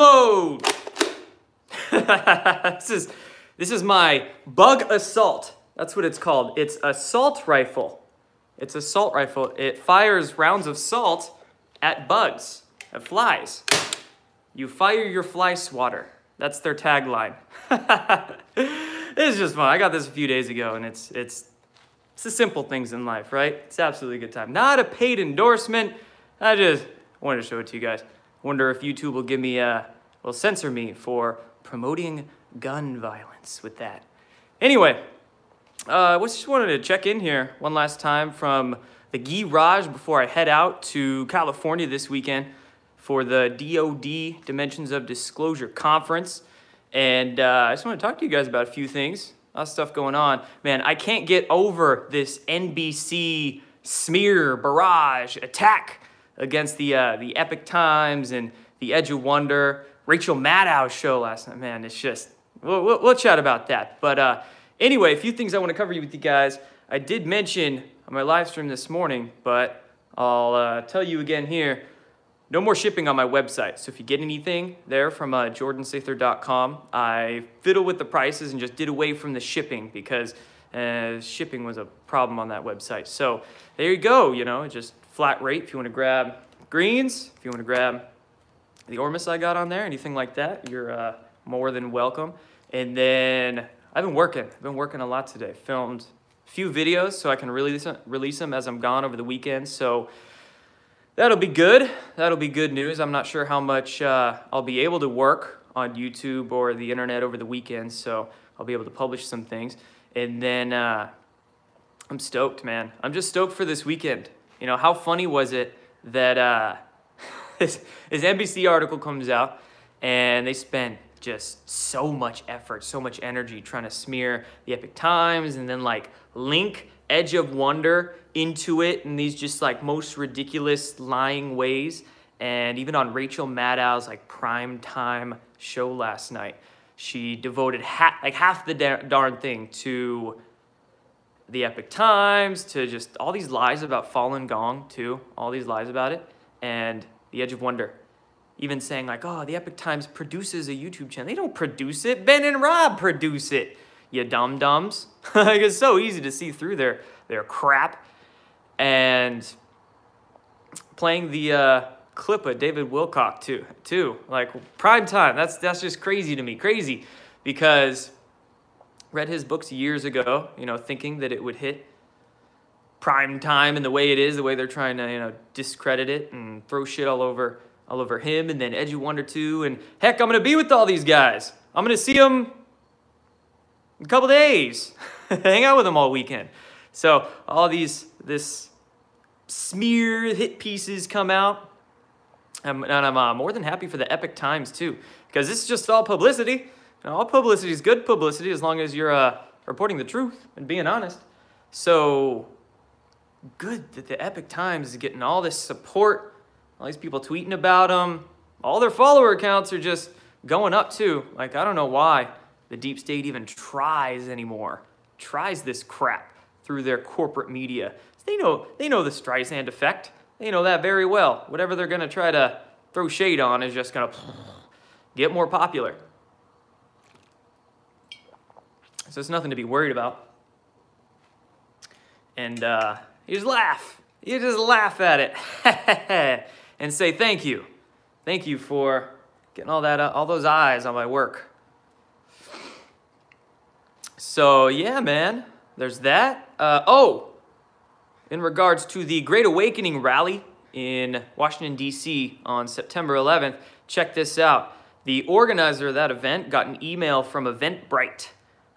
Mode. this is my bug assault. That's what it's called. It's assault rifle. It's assault rifle. It fires rounds of salt at bugs, at flies. You fire your fly swatter. That's their tagline. It's just fun. I got this a few days ago, and it's the simple things in life, right? It's absolutely a good time. Not a paid endorsement. I just wanted to show it to you guys. Wonder if YouTube will give me will censor me for promoting gun violence with that. Anyway, just wanted to check in here one last time from the Garage before I head out to California this weekend for the DoD Dimensions of Disclosure Conference. And I just want to talk to you guys about a few things. A lot of stuff going on. Man, I can't get over this NBC smear barrage attack against the Epic Times and the Edge of Wonder. Rachel Maddow's show last night. Man, it's just, we'll chat about that. But anyway, a few things I want to cover with you guys. I did mention on my live stream this morning, but I'll tell you again here. No more shipping on my website. So if you get anything there from jordansather.com, I fiddled with the prices and just did away from the shipping because shipping was a problem on that website. So there you go, you know, just flat rate. If you want to grab greens, if you want to grab the Ormus I got on there, anything like that, you're more than welcome. And then I've been working a lot today. Filmed a few videos so I can release them as I'm gone over the weekend. So that'll be good. That'll be good news. I'm not sure how much I'll be able to work on YouTube or the internet over the weekend, so I'll be able to publish some things. And then I'm stoked, man. I'm just stoked for this weekend. You know, how funny was it that this NBC article comes out and they spent just so much effort, so much energy trying to smear the Epic Times and then like link Edge of Wonder into it in these just like most ridiculous lying ways. And even on Rachel Maddow's like prime time show last night, she devoted half the darn thing to the Epic Times, to just all these lies about Falun Gong too, all these lies about it, and the Edge of Wonder. Even saying like, oh, the Epic Times produces a YouTube channel. They don't produce it. Ben and Rob produce it, you dum-dums. Like, it's so easy to see through their crap. And playing the clip of David Wilcock too. Like, prime time. That's just crazy to me. Crazy. Because read his books years ago, you know, thinking that it would hit prime time in the way it is, the way they're trying to, you know, discredit it and throw shit all over him, and then Edge of Wonder too. And heck, I'm gonna be with all these guys. I'm gonna see them in a couple days. Hang out with them all weekend. So all this smear hit pieces come out, and I'm more than happy for the Epic Times too, because this is just all publicity. And all publicity is good publicity as long as you're reporting the truth and being honest. So good that the Epic Times is getting all this support. All these people tweeting about them. All their follower accounts are just going up too. Like, I don't know why the deep state even tries this crap through their corporate media. They know the Streisand effect. They know that very well. Whatever they're gonna try to throw shade on is just gonna get more popular. So it's nothing to be worried about. And you just laugh. You just laugh at it. And say thank you. Thank you for getting all those eyes on my work. So yeah, man, there's that. In regards to the Great Awakening rally in Washington, D.C. on September 11th, check this out. The organizer of that event got an email from Eventbrite.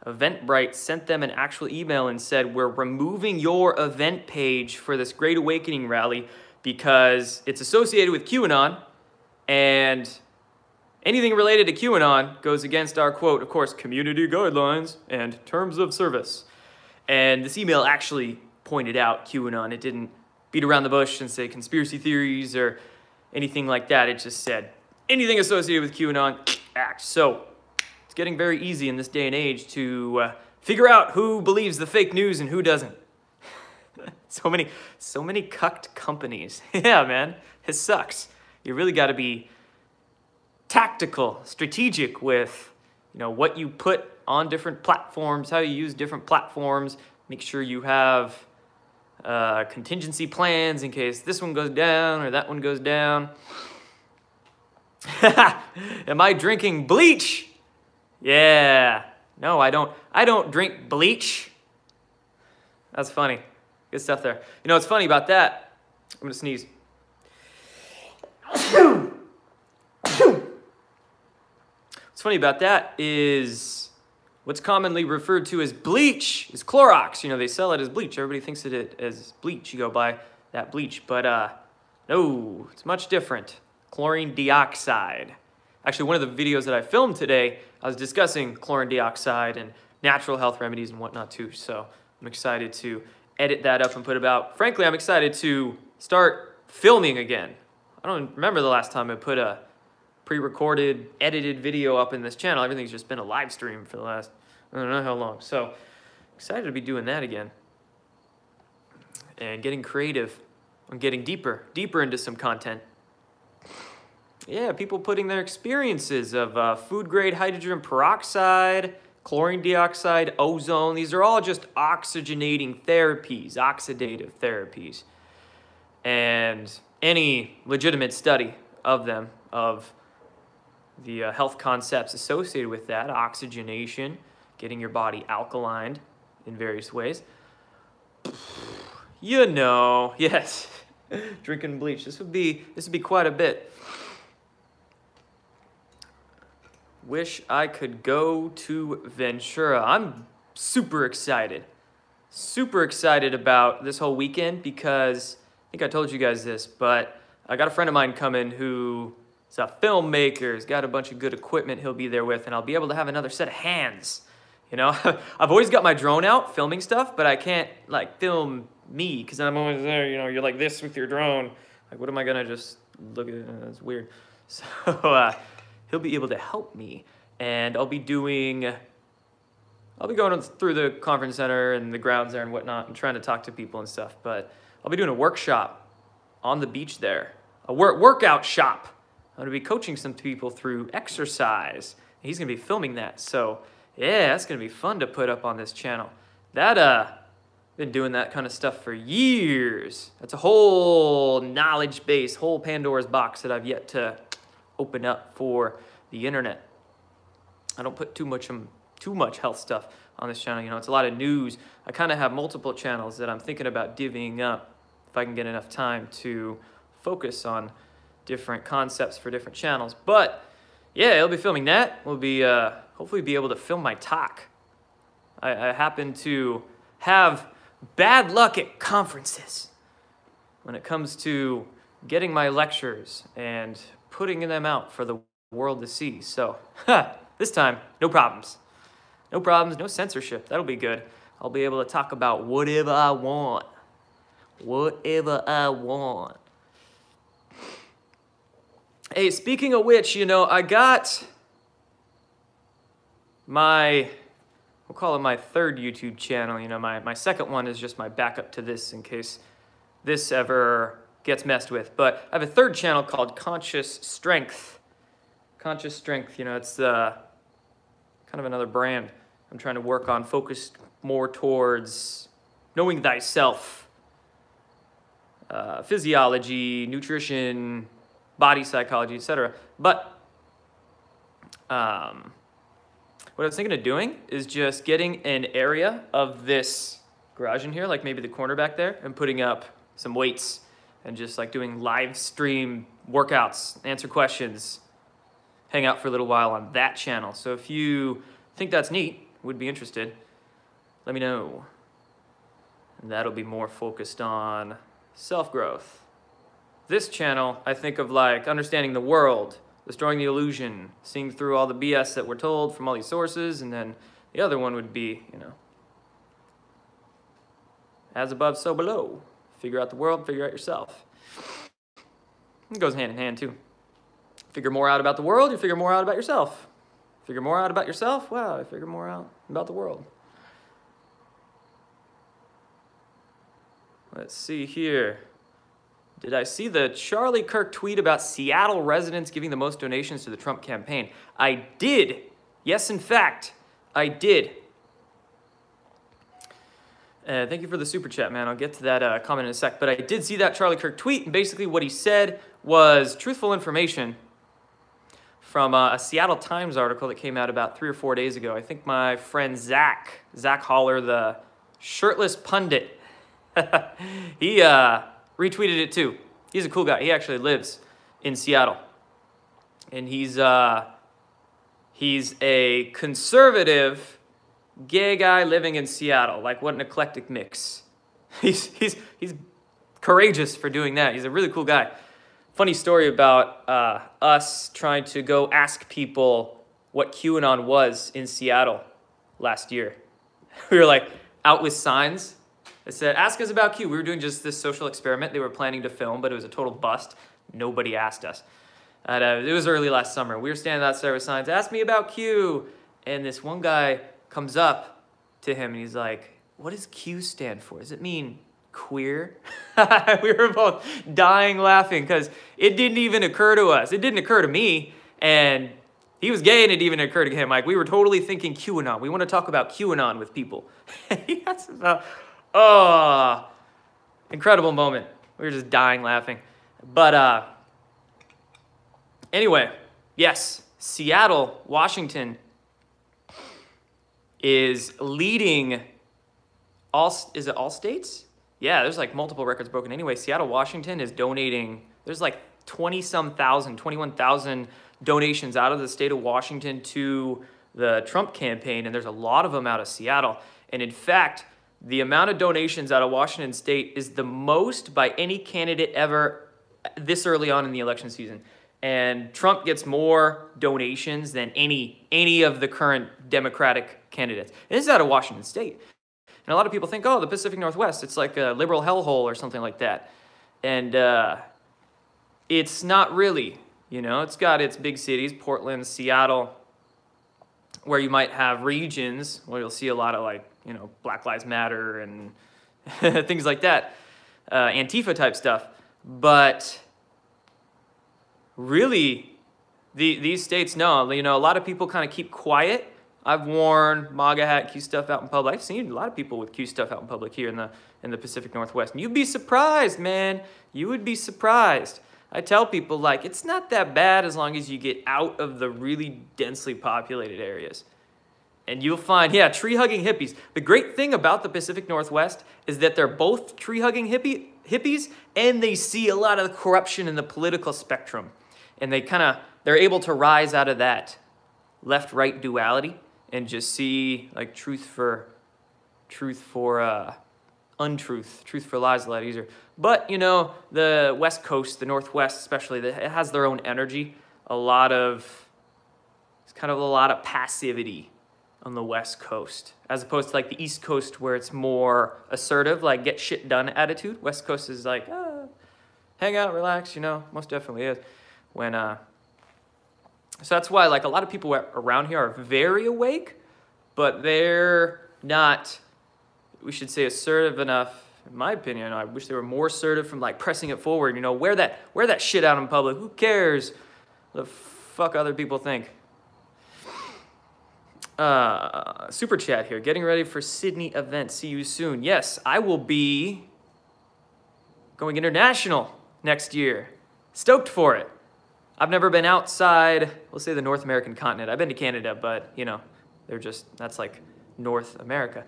Eventbrite sent them an actual email and said, we're removing your event page for this Great Awakening rally because it's associated with QAnon, and anything related to QAnon goes against our, quote, of course, community guidelines and terms of service. And this email actually pointed out QAnon. It didn't beat around the bush and say conspiracy theories or anything like that. It just said anything associated with QAnon, act. So it's getting very easy in this day and age to figure out who believes the fake news and who doesn't. So many cucked companies. Yeah, man, it sucks. You really got to be tactical, strategic with, what you put on different platforms, how you use different platforms. Make sure you have contingency plans in case this one goes down or that one goes down. Am I drinking bleach? Yeah. No, I don't. I don't drink bleach. That's funny. Good stuff there. What's funny about that? I'm going to sneeze. What's funny about that is what's commonly referred to as bleach is Clorox. They sell it as bleach. Everybody thinks of it as bleach. You go buy that bleach. But no, it's much different. Chlorine dioxide. Actually, one of the videos that I filmed today, I was discussing chlorine dioxide and natural health remedies and whatnot too. So I'm excited to edit that up and put it out. Frankly, I'm excited to start filming again. I don't remember the last time I put a pre-recorded, edited video up in this channel. Everything's just been a live stream for the last, I don't know how long. So excited to be doing that again. And getting creative and getting deeper into some content. Yeah, people putting their experiences of food-grade hydrogen peroxide, chlorine dioxide, ozone. These are all just oxygenating therapies, oxidative therapies. And any legitimate study of them, of the health concepts associated with that, oxygenation, getting your body alkalined in various ways. Yes, drinking bleach. This would be quite a bit. Wish I could go to Ventura. I'm super excited about this whole weekend because I think I told you guys this, but I got a friend of mine coming who is a filmmaker. He's got a bunch of good equipment he'll be there with, and I'll be able to have another set of hands. I've always got my drone out filming stuff, but I can't film me because I'm always there. You're like this with your drone. Like, what am I gonna just look at? That's weird. So he'll be able to help me, and I'll be going through the conference center and the grounds there and whatnot and trying to talk to people and stuff. But I'll be doing a workshop on the beach there, a workout shop. I'm gonna be coaching some people through exercise. He's gonna be filming that. So yeah, that's gonna be fun to put up on this channel. Been doing that kind of stuff for years. That's a whole knowledge base, whole Pandora's box that I've yet to open up for the internet. I don't put too much health stuff on this channel. It's a lot of news. I kind of have multiple channels that I'm thinking about divvying up if I can get enough time to focus on different concepts for different channels. But yeah, I'll be filming that. We'll be hopefully be able to film my talk. I happen to have bad luck at conferences when it comes to getting my lectures and putting them out for the world to see. So this time, no problems. No problems, no censorship. That'll be good. I'll be able to talk about whatever I want. Whatever I want. Hey, speaking of which, I got my, we'll call it my third YouTube channel. My second one is just my backup to this in case this ever gets messed with. But I have a third channel called Conscious Strength. Conscious Strength, it's kind of another brand I'm trying to work on, focused more towards knowing thyself, physiology, nutrition, body psychology, etc. But what I was thinking of doing is just getting an area of this garage in here, like maybe the corner back there, and putting up some weights and just doing live stream workouts, answer questions, hang out for a little while on that channel. So if you think that's neat, would be interested, let me know. And that'll be more focused on self-growth. This channel, I think of understanding the world, destroying the illusion, seeing through all the BS that we're told from all these sources, and then the other one would be, as above, so below. Figure out the world, figure out yourself. It goes hand in hand too. Figure more out about the world, you figure more out about yourself. Figure more out about yourself, wow, I figure more out about the world. Let's see here. Did I see the Charlie Kirk tweet about Seattle residents giving the most donations to the Trump campaign? I did. Yes, in fact, I did. Thank you for the super chat, man. I'll get to that comment in a sec. But I did see that Charlie Kirk tweet, and basically what he said was truthful information from a Seattle Times article that came out about 3 or 4 days ago. I think my friend Zach Holler, the shirtless pundit, he retweeted it too. He's a cool guy. He actually lives in Seattle. And he's a conservative gay guy living in Seattle. Like, what an eclectic mix. He's courageous for doing that. He's a really cool guy. Funny story about us trying to go ask people what QAnon was in Seattle last year. We were like out with signs that said, ask us about Q. We were doing just this social experiment they were planning to film, but it was a total bust. Nobody asked us. It was early last summer. We were standing outside with signs, ask me about Q. And this one guy comes up to him and he's like, what does Q stand for? Does it mean queer? We were both dying laughing because it didn't even occur to us. It didn't occur to me. And he was gay and it didn't occur to him. Like, we were totally thinking QAnon. We want to talk about QAnon with people. He asked about, incredible moment. We were just dying laughing. But anyway, yes, Seattle, Washington is leading is it all states? Yeah, there's like multiple records broken. Anyway, Seattle, Washington is donating, there's like 21,000 donations out of the state of Washington to the Trump campaign, and there's a lot of them out of Seattle. And in fact, the amount of donations out of Washington state is the most by any candidate ever this early on in the election season. And Trump gets more donations than any of the current Democratic candidates. And this is out of Washington state. And a lot of people think, oh, the Pacific Northwest, it's like a liberal hellhole or something like that. And it's not really, you know. It's got its big cities, Portland, Seattle, where you might have regions where you'll see a lot of, like, you know, Black Lives Matter and things like that, Antifa type stuff. But really, these states, no, you know, a lot of people kind of keep quiet. I've worn MAGA hat, Q stuff out in public. I've seen a lot of people with Q stuff out in public here in the Pacific Northwest. And you'd be surprised, man. You would be surprised. I tell people, like, it's not that bad as long as you get out of the really densely populated areas. And you'll find, yeah, tree-hugging hippies. The great thing about the Pacific Northwest is that they're both tree-hugging hippies, and they see a lot of the corruption in the political spectrum. And they're able to rise out of that left-right duality and just see, like, truth for untruth, truth for lies a lot easier. But, you know, the West Coast, the Northwest especially, it has their own energy. It's kind of a lot of passivity on the West Coast, as opposed to like the East Coast where it's more assertive, like get shit done attitude. West Coast is like, hang out, relax, you know, most definitely is. So that's why, like, a lot of people around here are very awake, but they're not, we should say, assertive enough, in my opinion. I wish they were more assertive from, like, pressing it forward, you know, wear that shit out in public. Who cares what the fuck other people think? Super chat here. Getting ready for Sydney event. See you soon. Yes, I will be going international next year. Stoked for it. I've never been outside, let's say, the North American continent. I've been to Canada, but, you know, that's like North America.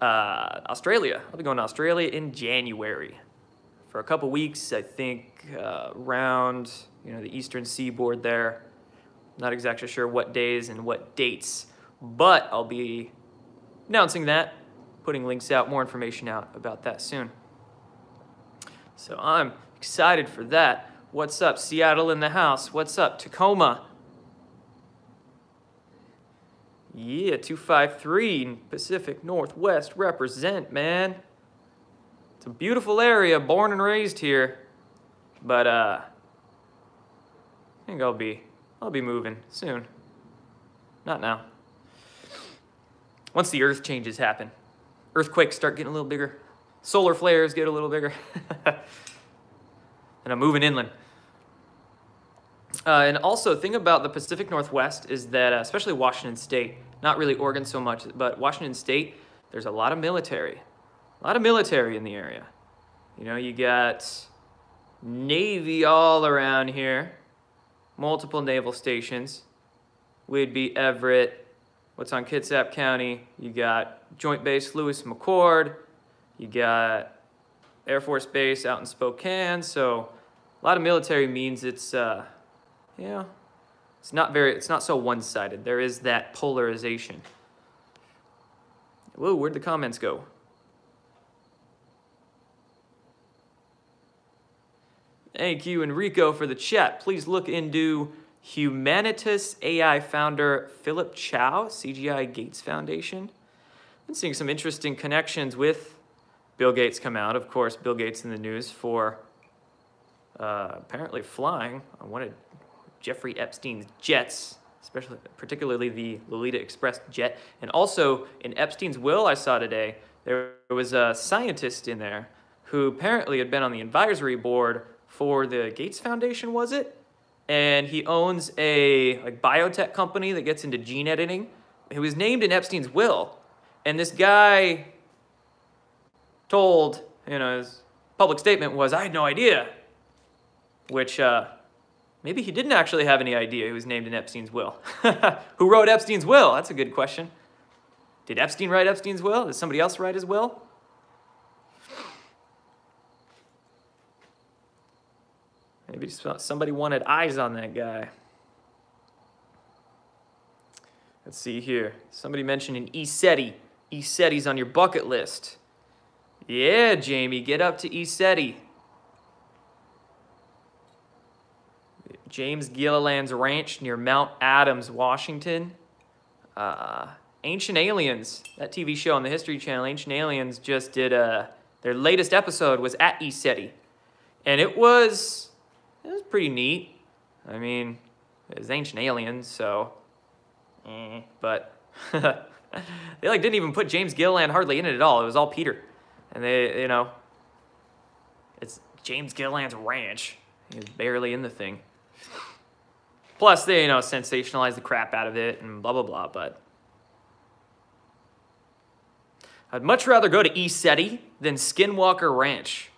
Australia. I'll be going to Australia in January for a couple weeks, I think, around, you know, the eastern seaboard there. Not exactly sure what days and what dates, but I'll be announcing that, putting links out, more information out about that soon. So I'm excited for that. What's up? Seattle in the house. What's up? Tacoma. Yeah, 253 Pacific Northwest represent, man. It's a beautiful area, born and raised here. But I think I'll be moving soon. Not now. Once the earth changes happen. Earthquakes start getting a little bigger. Solar flares get a little bigger. and I'm moving inland. And also, the thing about the Pacific Northwest is that, especially Washington State, not really Oregon so much, but Washington State, there's a lot of military. A lot of military in the area. You know, you got Navy all around here. Multiple naval stations. Whidbey, Everett. What's on Kitsap County? You got Joint Base Lewis McChord. You got Air Force Base out in Spokane. So a lot of military means it's, you know, it's not so one-sided. There is that polarization. Whoa, where'd the comments go? Thank you, Enrico, for the chat. Please look into Humanitas AI founder Philip Chow, CGI Gates Foundation. Been seeing some interesting connections with Bill Gates come out. Of course, Bill Gates in the news for apparently flying on one of Jeffrey Epstein's jets, particularly the Lolita Express jet. And also, in Epstein's will I saw today, there was a scientist in there who apparently had been on the advisory board for the Gates Foundation, was it? And he owns a biotech company that gets into gene editing. It was named in Epstein's will. And this guy told, you know, his public statement was, I had no idea. Which, maybe he didn't actually have any idea he was named in Epstein's will. Who wrote Epstein's will? That's a good question. Did Epstein write Epstein's will? Did somebody else write his will? Maybe somebody wanted eyes on that guy. Let's see here. Somebody mentioned an ECETI. ECETI's on your bucket list. Yeah, Jamie, get up to ECETI. James Gilliland's Ranch near Mount Adams, Washington. Ancient Aliens, that TV show on the History Channel, Ancient Aliens just did their latest episode was at ECETI. And it was pretty neat. I mean, it was Ancient Aliens, so, but they didn't even put James Gilliland hardly in it at all. It was all Peter. And they, you know, it's James Gilliland's ranch. He was barely in the thing. Plus, they, you know, sensationalized the crap out of it and blah, blah, blah, but I'd much rather go to ECETI than Skinwalker Ranch.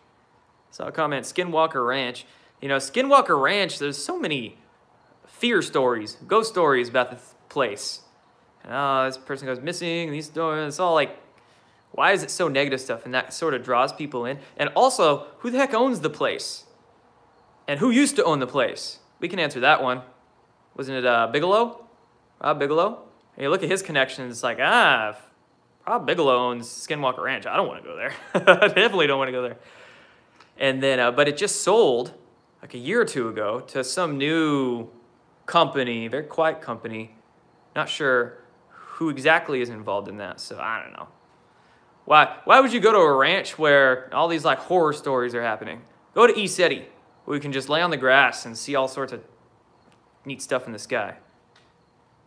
Saw a comment, Skinwalker Ranch. You know, Skinwalker Ranch, there's so many fear stories, ghost stories about the place. And, this person goes missing, these stories, it's all like, why is it so negative stuff? And that sort of draws people in. And also, who the heck owns the place? And who used to own the place? We can answer that one. Wasn't it Bigelow? Rob Bigelow? And you look at his connections, it's like, Rob Bigelow owns Skinwalker Ranch. I don't want to go there. I definitely don't want to go there. And then, but it just sold like a year or two ago to some new company, very quiet company. Not sure who exactly is involved in that, so I don't know. Why would you go to a ranch where all these like horror stories are happening? Go to ECETI, where you can just lay on the grass and see all sorts of neat stuff in the sky.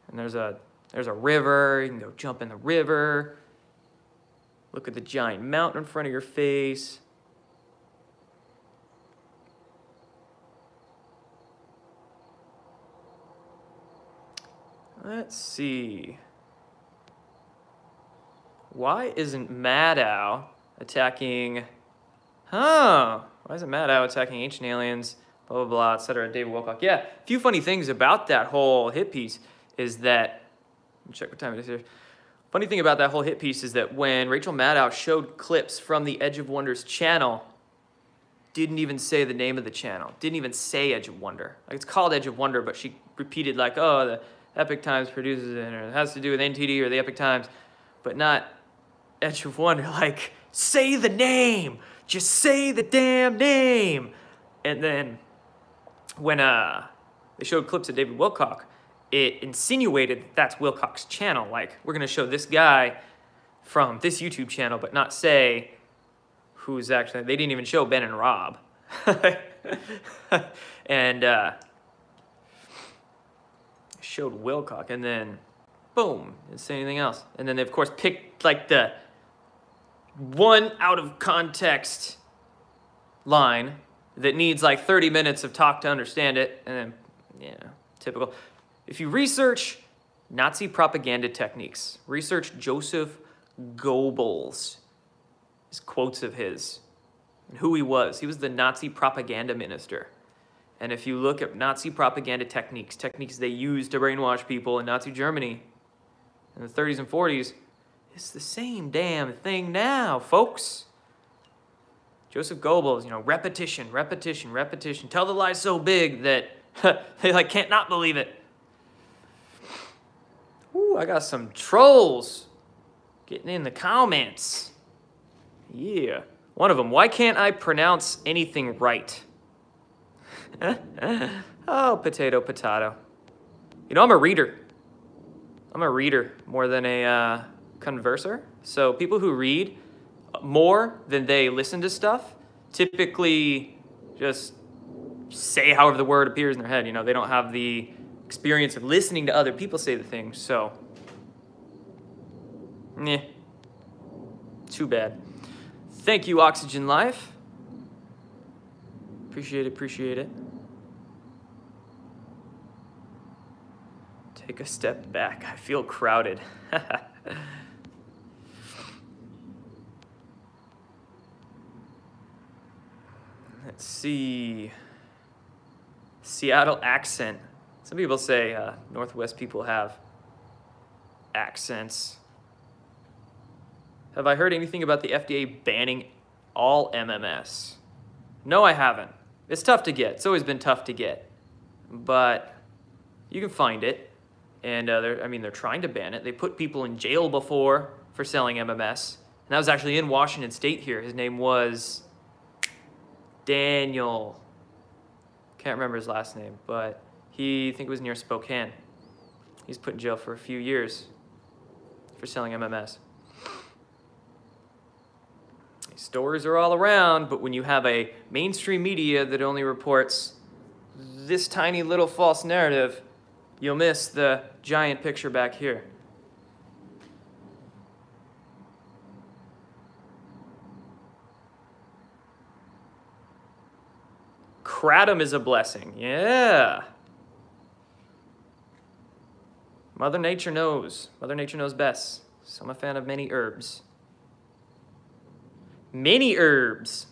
And there's a river, you can go jump in the river. Look at the giant mountain in front of your face. Let's see. Why isn't Maddow attacking... Why isn't Maddow attacking Ancient Aliens, blah, blah, blah, etc. David Wilcock. Yeah, a few funny things about that whole hit piece is that... Let me check what time it is here. Funny thing about that whole hit piece is that when Rachel Maddow showed clips from the Edge of Wonders channel, didn't even say the name of the channel. Didn't even say Edge of Wonder. Like, it's called Edge of Wonder, but she repeated like, oh, the Epic Times produces it, or it has to do with NTD or the Epic Times, but not Edge of Wonder. Like, say the name! Just say the damn name! And then when they showed clips of David Wilcock, it insinuated that that's Wilcock's channel. Like, we're going to show this guy from this YouTube channel, but not say who's actually... They didn't even show Ben and Rob. And showed Wilcock, and then, boom, didn't say anything else. And then they, of course, picked, like, the one out-of-context line that needs like 30 minutes of talk to understand it, and then, yeah, typical. If you research Nazi propaganda techniques, research Joseph Goebbels, his quotes of his, and who he was. He was the Nazi propaganda minister. And if you look at Nazi propaganda techniques they used to brainwash people in Nazi Germany in the 30s and 40s, it's the same damn thing now, folks. Joseph Goebbels, you know, repetition, repetition, repetition. Tell the lie so big that they like can't not believe it. Ooh, I got some trolls getting in the comments. Yeah. One of them, why can't I pronounce anything right? Oh, potato, potato. You know, I'm a reader. I'm a reader more than a converser. So people who read more than they listen to stuff typically just say however the word appears in their head. You know, they don't have the experience of listening to other people say the things. So, too bad. Thank you, Oxygen Life. Appreciate it, appreciate it. Take a step back. I feel crowded. Let's see. Seattle accent. Some people say Northwest people have accents. Have I heard anything about the FDA banning all MMS? No, I haven't. It's tough to get. It's always been tough to get. But you can find it. And they're trying to ban it. They put people in jail before for selling MMS. And that was actually in Washington State here. His name was Daniel. Can't remember his last name, but I think it was near Spokane. He's put in jail for a few years for selling MMS. These stories are all around, but when you have a mainstream media that only reports this tiny little false narrative, you'll miss the giant picture back here. Kratom is a blessing. Yeah. Mother Nature knows. Mother Nature knows best. So I'm a fan of many herbs. Many herbs.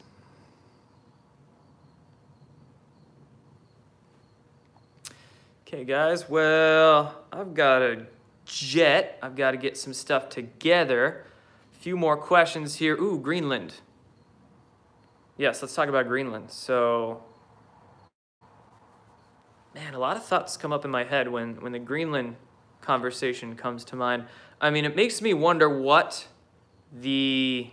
Okay, guys. Well, I've got a jet. I've got to get some stuff together. A few more questions here. Ooh, Greenland. Yes, let's talk about Greenland. So, man, a lot of thoughts come up in my head when the Greenland conversation comes to mind. I mean, it makes me wonder what the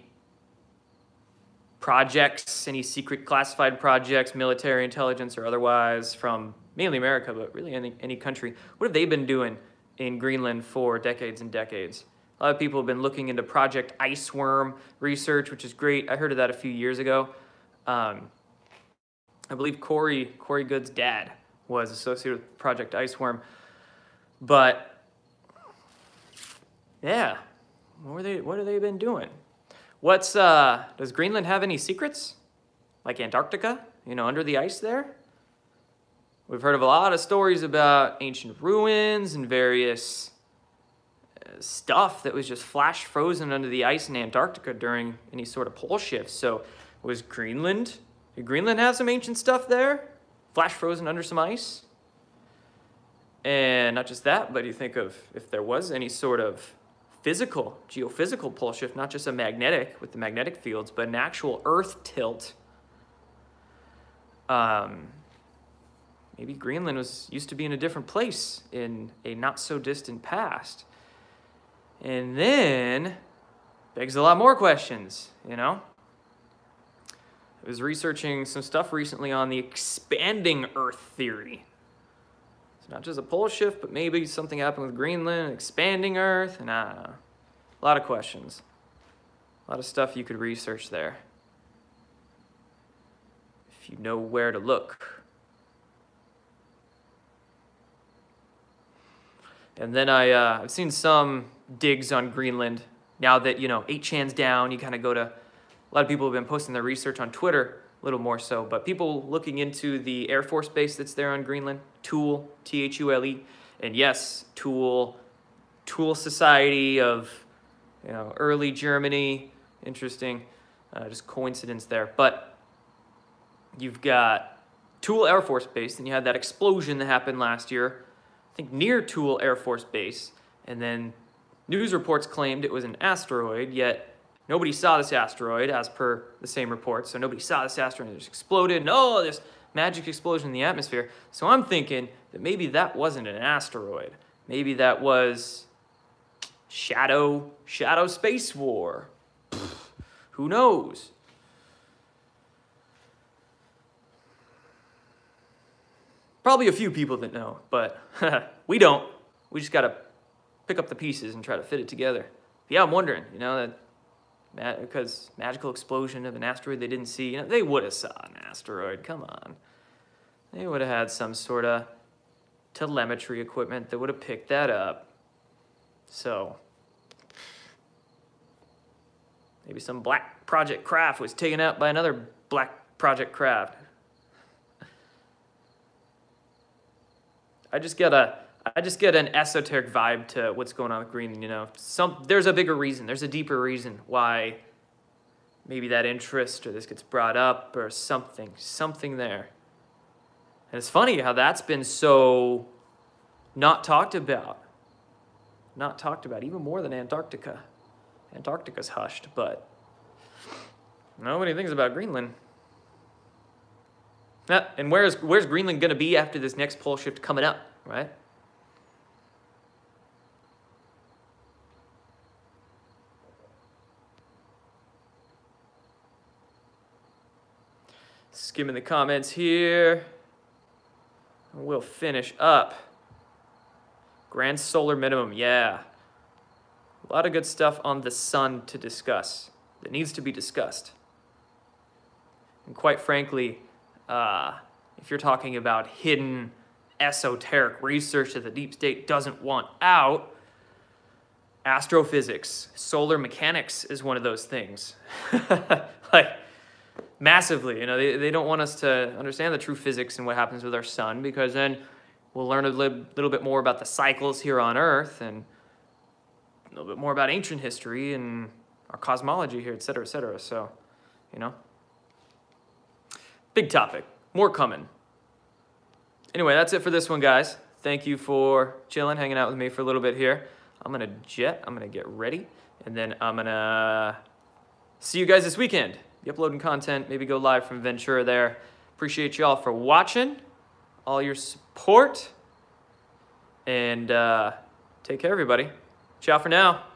projects, any secret classified projects, military intelligence or otherwise, from mainly America, but really any country, what have they been doing in Greenland for decades and decades? A lot of people have been looking into Project Iceworm research, which is great. I heard of that a few years ago. I believe Corey Good's dad was associated with Project Iceworm. But yeah, what have they been doing? Does Greenland have any secrets? Like Antarctica, you know, under the ice there? We've heard of a lot of stories about ancient ruins and various stuff that was just flash frozen under the ice in Antarctica during any sort of pole shifts. So did Greenland have some ancient stuff there? Flash frozen under some ice? And not just that, but you think of if there was any sort of geophysical pole shift, not just a magnetic with the magnetic fields, but an actual earth tilt. Maybe Greenland used to be in a different place in a not so distant past. And then begs a lot more questions, you know? I was researching some stuff recently on the expanding Earth theory. It's not just a pole shift, but maybe something happened with Greenland, expanding Earth, and I don't know. A lot of questions. A lot of stuff you could research there, if you know where to look. And then I've seen some digs on Greenland. Now that, 8chan's down, you kind of go to, a lot of people have been posting their research on Twitter. a little more so. But people looking into the Air Force Base that's there on Greenland, Thule, Thule, and yes, Thule Society of, early Germany. Interesting, just coincidence there. But you've got Thule Air Force Base, and you had that explosion that happened last year, I think near Thule Air Force Base, and then news reports claimed it was an asteroid, yet nobody saw this asteroid as per the same report. So nobody saw this asteroid, it just exploded, and this magic explosion in the atmosphere. So I'm thinking that maybe that wasn't an asteroid. Maybe that was Shadow Space War. Who knows? Probably a few people that know, but we don't. We just got to pick up the pieces and try to fit it together. But yeah, I'm wondering, that because magical explosion of an asteroid they didn't see, they would have saw an asteroid. Come on. They would have had some sort of telemetry equipment that would have picked that up. So maybe some black project craft was taken out by another black project craft. I just get an esoteric vibe to what's going on with Greenland, There's a bigger reason, there's a deeper reason why maybe that interest or this gets brought up or something there. And it's funny how that's been so not talked about. Not talked about, even more than Antarctica. Antarctica's hushed, but nobody thinks about Greenland. Yeah, and where's Greenland going to be after this next pole shift coming up, right? Skimming the comments here. We'll finish up. Grand solar minimum, yeah. A lot of good stuff on the sun to discuss that needs to be discussed. And quite frankly, if you're talking about hidden esoteric research that the deep state doesn't want out, astrophysics, solar mechanics is one of those things. Like, massively, they don't want us to understand the true physics and what happens with our sun, because then we'll learn a little bit more about the cycles here on Earth and a little bit more about ancient history and our cosmology here, et cetera, et cetera. So, big topic. More coming. Anyway, that's it for this one, guys. Thank you for chilling, hanging out with me for a little bit here. I'm going to jet. I'm going to get ready. And then I'm going to see you guys this weekend. Be uploading content. Maybe go live from Ventura there. Appreciate you all for watching. All your support. And take care, everybody. Ciao for now.